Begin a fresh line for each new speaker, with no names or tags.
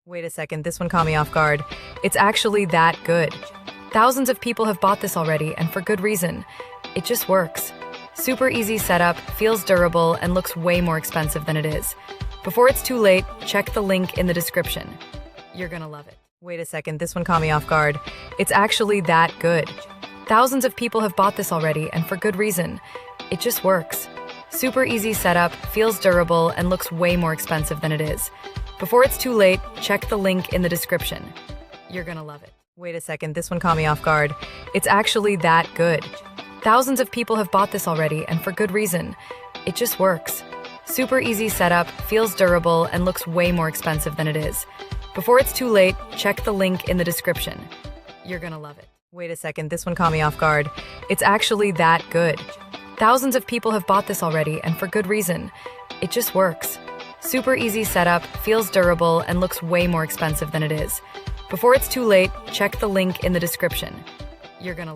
Wait a second, this one caught me off guard. It's actually that good. Thousands of people have bought this already, and for good reason. It just works. Super easy setup, feels durable, and looks way more expensive than it is. Before it's too late, check the link in the description. You're gonna love it. Wait a second, this one caught me off guard. It's actually that good. Thousands of people have bought this already, and for good reason. It just works. Super easy setup, feels durable, and looks way more expensive than it is. Before it's too late, check the link in the description. You're gonna love it. Wait a second, this one caught me off guard. It's actually that good. Thousands of people have bought this already, and for good reason. It just works. Super easy setup, feels durable, and looks way more expensive than it is. Before it's too late, check the link in the description. You're gonna love it. Wait a second, this one caught me off guard. It's actually that good. Thousands of people have bought this already, and for good reason. It just works. Super easy setup, feels durable, and looks way more expensive than it is. Before it's too late, check the link in the description. You're gonna